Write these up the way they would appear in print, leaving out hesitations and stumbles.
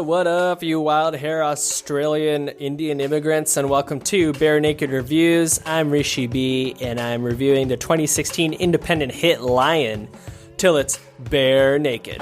What up, you wild hair Australian Indian immigrants, and welcome to Barenaked Reviews. I'm Rishi Bee, and I'm reviewing the 2016 independent hit Lion, till it's bare naked.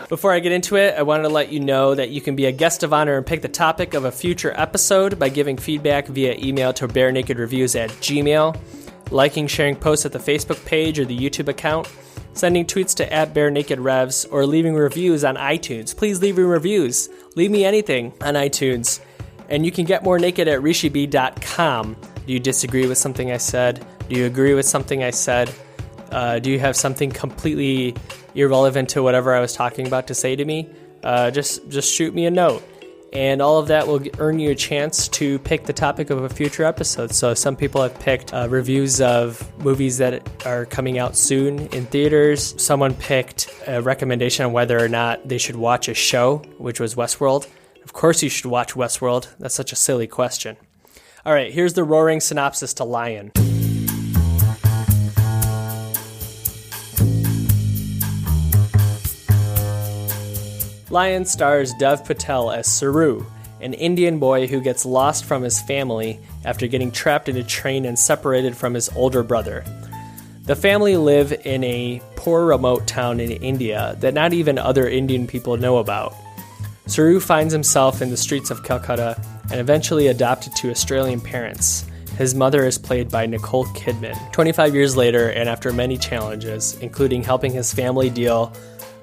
Before I get into it, I wanted to let you know that you can be a guest of honor and pick the topic of a future episode by giving feedback via email to barenakedreviews@gmail.com, liking, sharing posts at the Facebook page or the YouTube account, sending tweets to @barenakedrevs, or leaving reviews on iTunes. Please leave me reviews. Leave me anything on iTunes. And you can get more naked at rishibee.com. Do you disagree with something I said? Do you agree with something I said? Do you have something completely irrelevant to whatever I was talking about to say to me? Just shoot me a note. And all of that will earn you a chance to pick the topic of a future episode. So some people have picked reviews of movies that are coming out soon in theaters. Someone picked a recommendation on whether or not they should watch a show, which was Westworld. Of course you should watch Westworld. That's such a silly question. All right, here's the roaring synopsis to Lion. Lion stars Dev Patel as Saroo, an Indian boy who gets lost from his family after getting trapped in a train and separated from his older brother. The family live in a poor remote town in India that not even other Indian people know about. Saroo finds himself in the streets of Calcutta and eventually adopted to Australian parents. His mother is played by Nicole Kidman. 25 years later, and after many challenges, including helping his family deal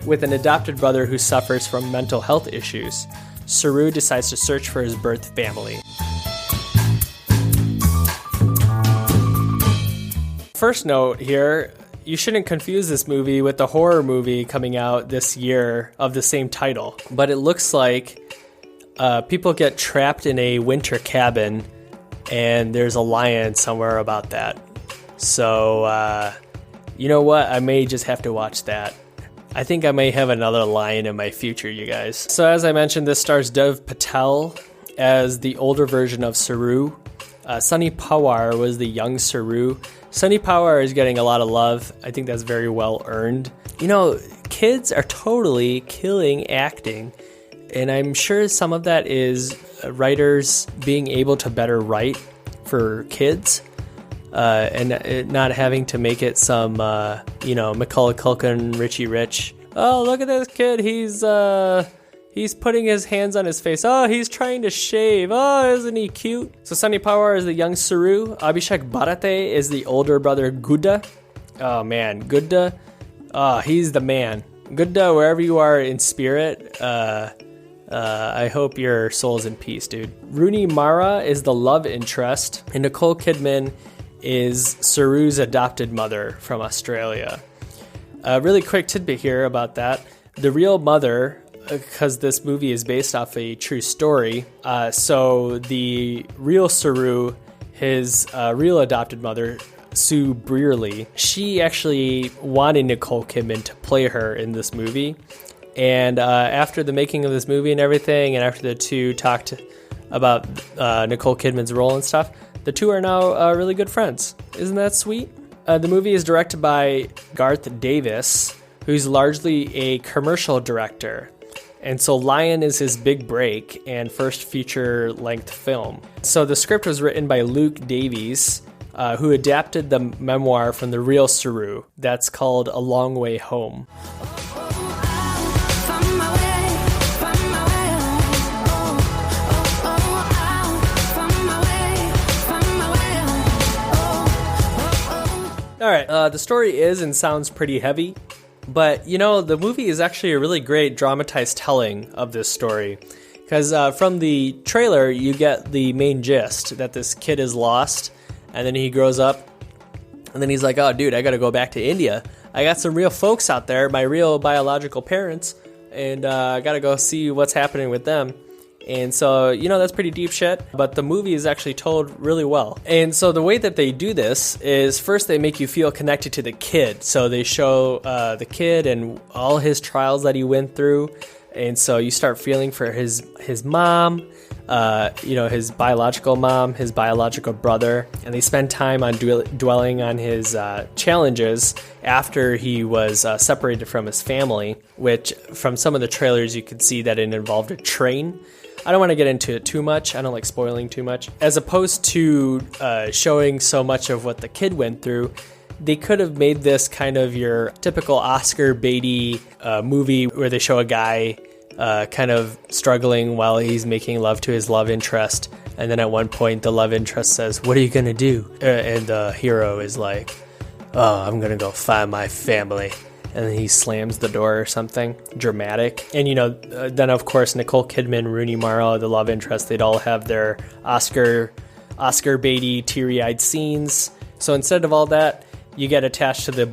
with an adopted brother who suffers from mental health issues, Saroo decides to search for his birth family. First note here, you shouldn't confuse this movie with the horror movie coming out this year of the same title. But it looks like people get trapped in a winter cabin and there's a lion somewhere about that. So, you know what? I may just have to watch that. I think I may have another lion in my future, you guys. So as I mentioned, this stars Dev Patel as the older version of Saroo. Sunny Pawar was the young Saroo. Sunny Pawar is getting a lot of love. I think that's very well earned. You know, kids are totally killing acting, and I'm sure some of that is writers being able to better write for kids. And not having to make it some, Macaulay Culkin, Richie Rich. Oh, look at this kid. He's putting his hands on his face. Oh, he's trying to shave. Oh, isn't he cute? So Sunny Pawar is the young Saroo. Abhishek Bharate is the older brother Gudda. Oh, man. Gudda. Oh, he's the man. Gudda, wherever you are in spirit, I hope your soul's in peace, dude. Rooney Mara is the love interest, and Nicole Kidman is Saroo's adopted mother from Australia. A really quick tidbit here about that. The real mother, because this movie is based off a true story, so the real Saroo, his real adopted mother, Sue Brearley, she actually wanted Nicole Kidman to play her in this movie. And after the making of this movie and everything, and after the two talked about Nicole Kidman's role and stuff, the two are now really good friends. Isn't that sweet? The movie is directed by Garth Davis, who's largely a commercial director. And so Lion is his big break and first feature-length film. So the script was written by Luke Davies, who adapted the memoir from the real Saroo. That's called A Long Way Home. All right, the story is and sounds pretty heavy, but the movie is actually a really great dramatized telling of this story, because from the trailer you get the main gist that this kid is lost, and then he grows up, and then he's like, oh dude, I gotta go back to India. I got some real folks out there, my real biological parents, and I gotta go see what's happening with them. And so, that's pretty deep shit, but the movie is actually told really well. And so the way that they do this is first they make you feel connected to the kid. So they show the kid and all his trials that he went through. And so you start feeling for his mom, his biological mom, his biological brother, and they spend time on dwelling on his challenges after he was separated from his family, which from some of the trailers you could see that it involved a train. I don't want to get into it too much. I don't like spoiling too much. As opposed to showing so much of what the kid went through, they could have made this kind of your typical Oscar baity movie where they show a guy kind of struggling while he's making love to his love interest. And then at one point, the love interest says, "What are you going to do?" And the hero is like, "Oh, I'm going to go find my family." And then he slams the door or something dramatic. And, then of course, Nicole Kidman, Rooney Mara, the love interest, they'd all have their Oscar baity, teary-eyed scenes. So instead of all that, you get attached to the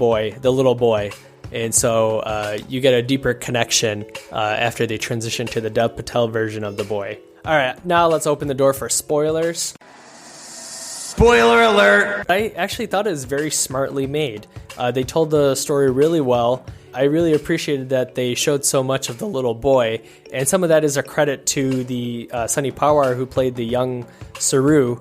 little boy. And so you get a deeper connection after they transition to the Dev Patel version of the boy. All right, now let's open the door for spoilers. Spoiler alert! I actually thought it was very smartly made. They told the story really well. I really appreciated that they showed so much of the little boy, and some of that is a credit to the Sunny Pawar who played the young Saroo,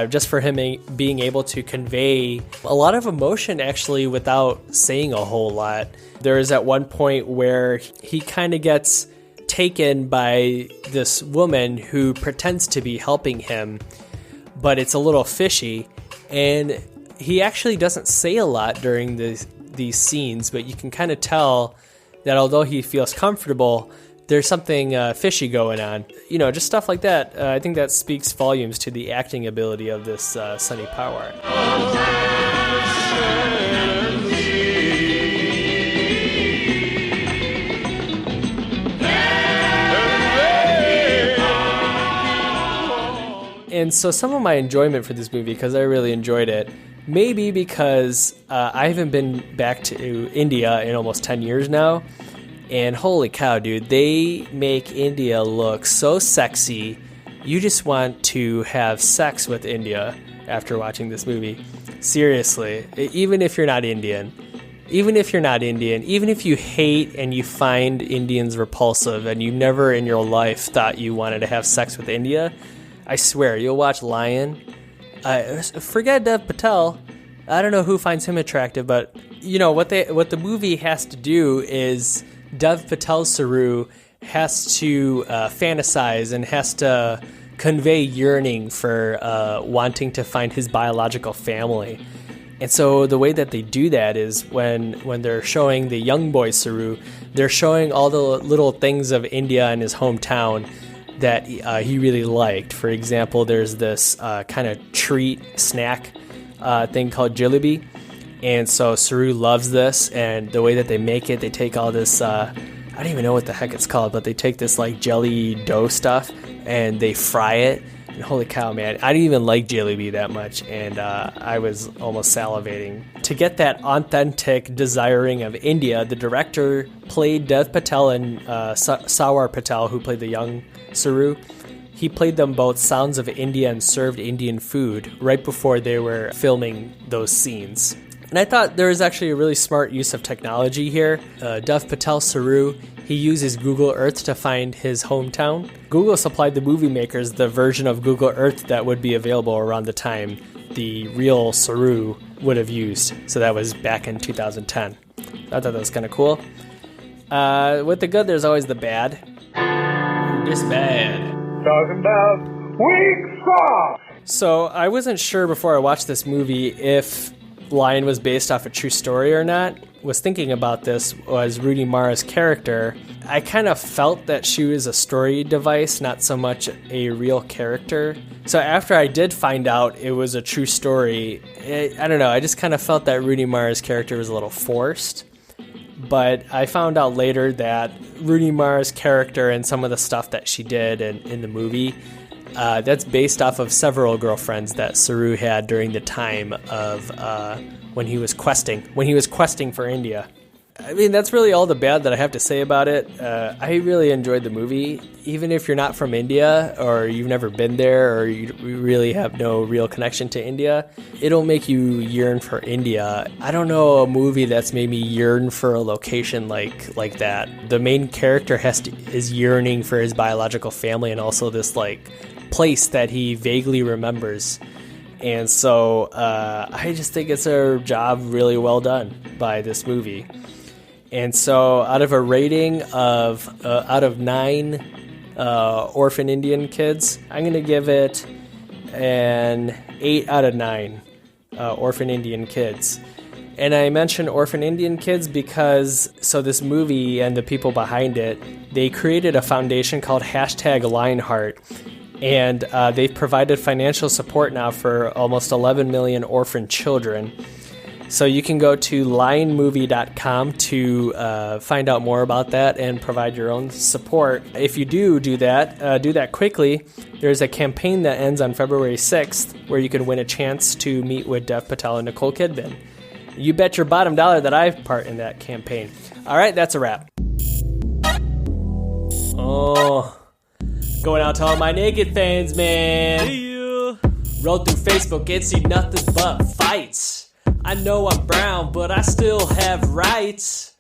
just for him being able to convey a lot of emotion actually without saying a whole lot. There is at one point where he kind of gets taken by this woman who pretends to be helping him, but it's a little fishy, and he actually doesn't say a lot during these scenes, but you can kind of tell that although he feels comfortable, there's something fishy going on. Just stuff like that. I think that speaks volumes to the acting ability of this Sunny Pawar. And so some of my enjoyment for this movie, because I really enjoyed it, maybe because I haven't been back to India in almost 10 years now. And holy cow, dude, they make India look so sexy. You just want to have sex with India after watching this movie. Seriously, even if you're not Indian, even if you hate and you find Indians repulsive and you never in your life thought you wanted to have sex with India, I swear, you'll watch Lion. Forget Dev Patel. I don't know who finds him attractive, but what the movie has to do is Dev Patel Saroo has to fantasize and has to convey yearning for wanting to find his biological family. And so the way that they do that is when they're showing the young boy Saroo, they're showing all the little things of India and his hometown that he really liked. For example, there's this kind of treat snack thing called jalebi. And so Saroo loves this, and the way that they make it, they take all this, I don't even know what the heck it's called, but they take this like jelly dough stuff and they fry it. And holy cow, man, I didn't even like jalebi that much, and I was almost salivating. To get that authentic desiring of India, the director played Dev Patel and Sawar Patel, who played the young Saroo. He played them both sounds of India and served Indian food right before they were filming those scenes. And I thought there was actually a really smart use of technology here. Dev Patel Saroo, he uses Google Earth to find his hometown. Google supplied the movie makers the version of Google Earth that would be available around the time the real Saroo would have used. So that was back in 2010. I thought that was kind of cool. With the good, there's always the bad. This bad. Talking about weak sauce. So I wasn't sure before I watched this movie if Lion was based off a true story or not. Was thinking about this was Rooney Mara's character. I kind of felt that she was a story device, not so much a real character. So after I did find out it was a true story, I don't know, I just kind of felt that Rooney Mara's character was a little forced. But I found out later that Rooney Mara's character and some of the stuff that she did in the movie, that's based off of several girlfriends that Saroo had during the time of when he was questing for India. I mean, that's really all the bad that I have to say about it. I really enjoyed the movie. Even if you're not from India or you've never been there or you really have no real connection to India, it'll make you yearn for India. I don't know a movie that's made me yearn for a location like that. The main character is yearning for his biological family and also this like place that he vaguely remembers. And so I just think it's a job really well done by this movie. And so out of a rating of out of 9 orphan Indian kids, I'm going to give it an 8 out of 9 orphan Indian kids. And I mention orphan Indian kids because this movie and the people behind it, they created a foundation called #Lionheart. And they've provided financial support now for almost 11 million orphan children. So you can go to lionmovie.com to find out more about that and provide your own support. If you do that quickly. There's a campaign that ends on February 6th where you can win a chance to meet with Dev Patel and Nicole Kidman. You bet your bottom dollar that I have part in that campaign. All right, that's a wrap. Oh, going out to all my naked fans, man. Yeah. Roll through Facebook and see nothing but fights. I know I'm brown, but I still have rights.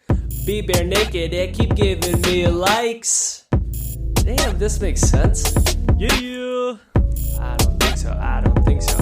Be bare naked and keep giving me likes. Damn, this makes sense. Yeah. I don't think so.